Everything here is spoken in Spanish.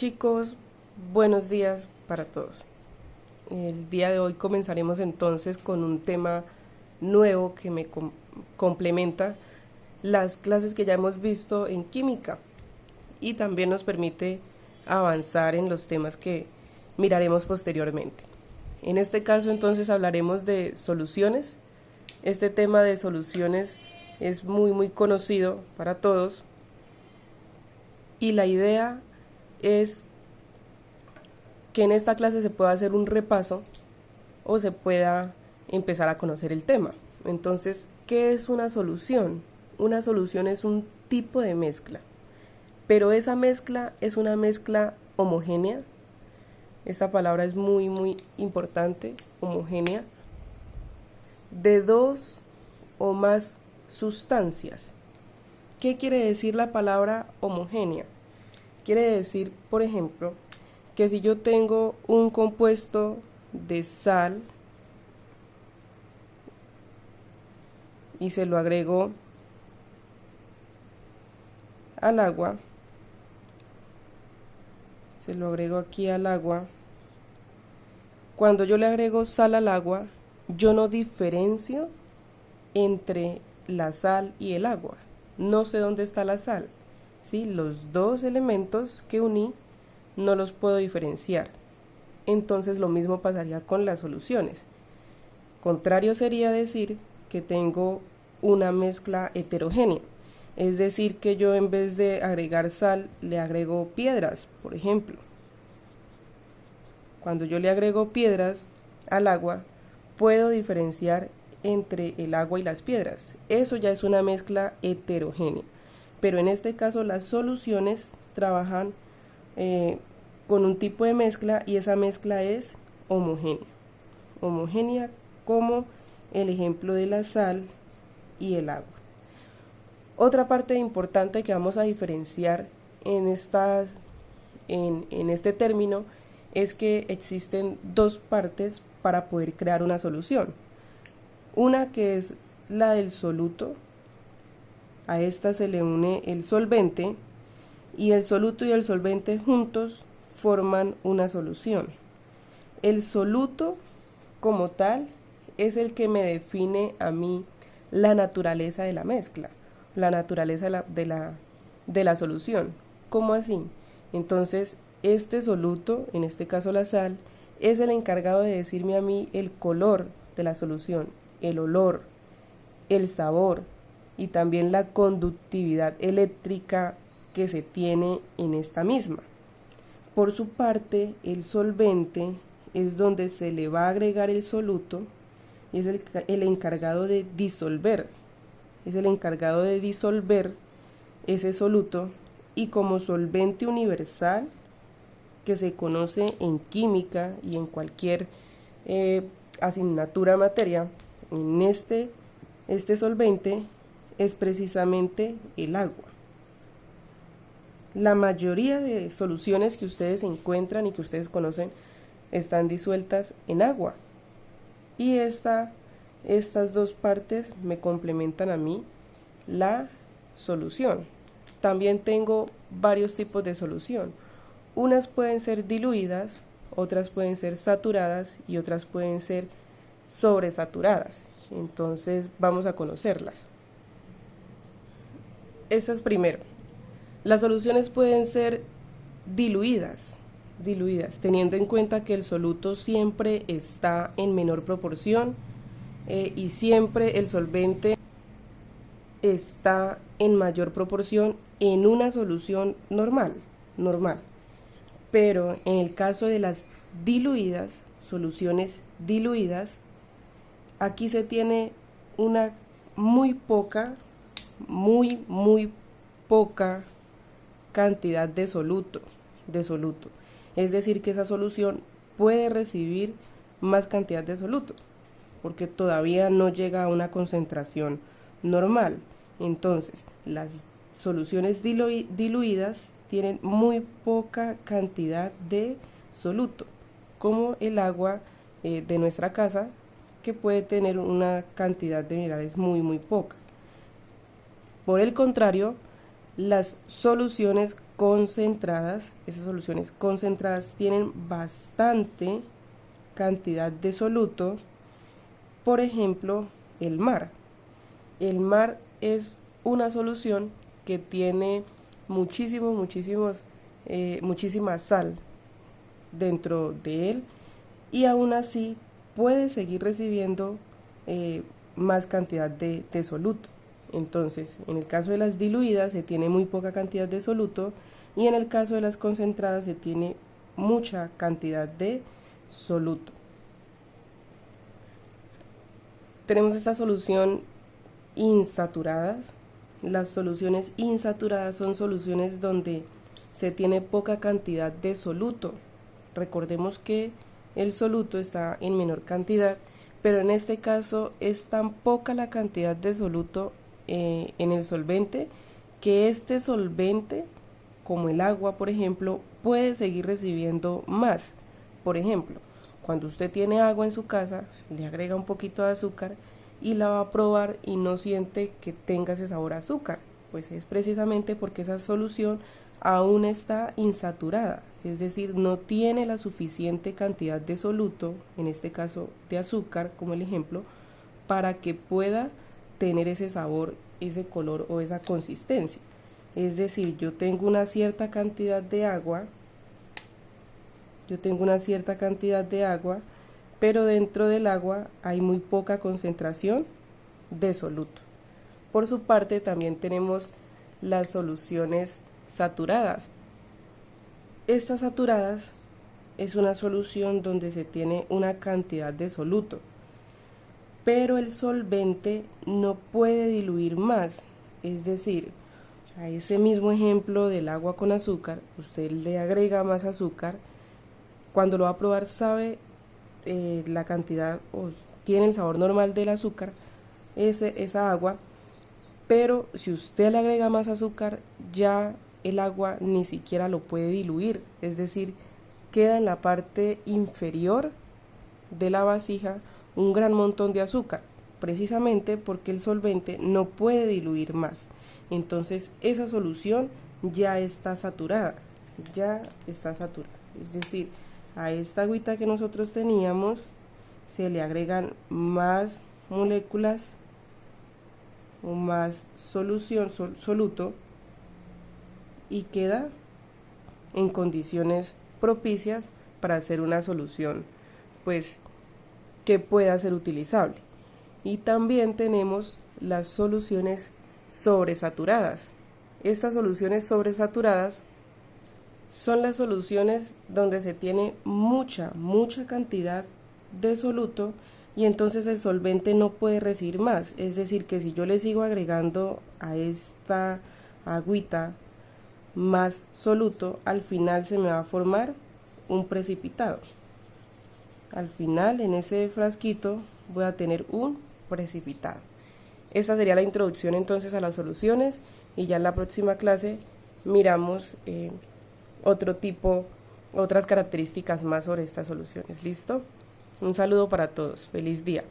Chicos, buenos días para todos. El día de hoy comenzaremos entonces con un tema nuevo que me complementa las clases que ya hemos visto en química y también nos permite avanzar en los temas que miraremos posteriormente. En este caso entonces hablaremos de soluciones. Este tema de soluciones es muy conocido para todos y la idea es que en esta clase se pueda hacer un repaso o se pueda empezar a conocer el tema. Entonces, ¿qué es una solución? Una solución es un tipo de mezcla, pero esa mezcla es una mezcla homogénea. Esta palabra es muy importante, homogénea, de dos o más sustancias. ¿Qué quiere decir la palabra homogénea? Quiere decir, por ejemplo, que si yo tengo un compuesto de sal y se lo agrego al agua, se lo agrego aquí al agua, cuando yo le agrego sal al agua, yo no diferencio entre la sal y el agua. No sé dónde está la sal, ¿sí? Los dos elementos que uní no los puedo diferenciar. Entonces lo mismo pasaría con las soluciones. Contrario sería decir que tengo una mezcla heterogénea, es decir que yo en vez de agregar sal le agrego piedras, por ejemplo. Cuando yo le agrego piedras al agua, puedo diferenciar entre el agua y las piedras. Eso ya es una mezcla heterogénea. Pero en este caso las soluciones trabajan con un tipo de mezcla y esa mezcla es homogénea. Homogénea como el ejemplo de la sal y el agua. Otra parte importante que vamos a diferenciar en este término es que existen dos partes para poder crear una solución. Una que es la del soluto, a esta se le une el solvente y el soluto y el solvente juntos forman una solución. El soluto como tal es el que me define a mí la naturaleza de la mezcla, la naturaleza de la solución. ¿Cómo así? Entonces, este soluto, en este caso la sal, es el encargado de decirme a mí el color de la solución, el olor, el sabor y también la conductividad eléctrica que se tiene en esta misma. Por su parte, el solvente es donde se le va a agregar el soluto y es el encargado de disolver. Es el encargado de disolver ese soluto y como solvente universal que se conoce en química y en cualquier asignatura materia, en este solvente es precisamente el agua. La mayoría de soluciones que ustedes encuentran y que ustedes conocen están disueltas en agua. Y estas dos partes me complementan a mí la solución. También tengo varios tipos de solución. Unas pueden ser diluidas, otras pueden ser saturadas y otras pueden ser sobresaturadas. Entonces vamos a conocerlas. Estas primero. Las soluciones pueden ser diluidas, teniendo en cuenta que el soluto siempre está en menor proporción y siempre el solvente está en mayor proporción en una solución normal. Pero en el caso de las diluidas, soluciones diluidas, aquí se tiene una muy poca cantidad de soluto. Es decir, que esa solución puede recibir más cantidad de soluto, porque todavía no llega a una concentración normal. Entonces, las soluciones diluidas tienen muy poca cantidad de soluto, como el agua de nuestra casa, que puede tener una cantidad de minerales muy poca. Por el contrario, las soluciones concentradas. Esas soluciones concentradas tienen bastante cantidad de soluto. Por ejemplo, el mar. El mar es una solución que tiene muchísima sal dentro de él, y aún así puede seguir recibiendo más cantidad de soluto. Entonces, en el caso de las diluidas se tiene muy poca cantidad de soluto, y en el caso de las concentradas se tiene mucha cantidad de soluto. Tenemos esta solución insaturadas. Las soluciones insaturadas son soluciones donde se tiene poca cantidad de soluto. Recordemos que el soluto está en menor cantidad, pero en este caso es tan poca la cantidad de soluto en el solvente, que este solvente, como el agua por ejemplo, puede seguir recibiendo más. Por ejemplo, cuando usted tiene agua en su casa, le agrega un poquito de azúcar y la va a probar y no siente que tenga ese sabor a azúcar, pues es precisamente porque esa solución aún está insaturada, es decir, no tiene la suficiente cantidad de soluto, en este caso de azúcar como el ejemplo, para que pueda tener ese sabor, ese color o esa consistencia. Es decir, yo tengo una cierta cantidad de agua, pero dentro del agua hay muy poca concentración de soluto. Por su parte, también tenemos las soluciones saturadas. Estas saturadas es una solución donde se tiene una cantidad de soluto, pero el solvente no puede diluir más. Es decir, a ese mismo ejemplo del agua con azúcar, usted le agrega más azúcar, cuando lo va a probar sabe la cantidad o tiene el sabor normal del azúcar, esa agua, pero si usted le agrega más azúcar, ya el agua ni siquiera lo puede diluir, es decir, queda en la parte inferior de la vasija un gran montón de azúcar, precisamente porque el solvente no puede diluir más. Entonces esa solución ya está saturada, es decir, a esta agüita que nosotros teníamos se le agregan más moléculas o más soluto, y queda en condiciones propicias para hacer una solución pues que pueda ser utilizable. Y también tenemos las soluciones sobresaturadas. Estas soluciones sobresaturadas son las soluciones donde se tiene mucha cantidad de soluto, y entonces el solvente no puede recibir más. Es decir, que si yo le sigo agregando a esta agüita más soluto, al final se me va a formar un precipitado. Al final, en ese frasquito voy a tener un precipitado. Esta sería la introducción entonces a las soluciones, y ya en la próxima clase miramos otras características más sobre estas soluciones. ¿Listo? Un saludo para todos. Feliz día.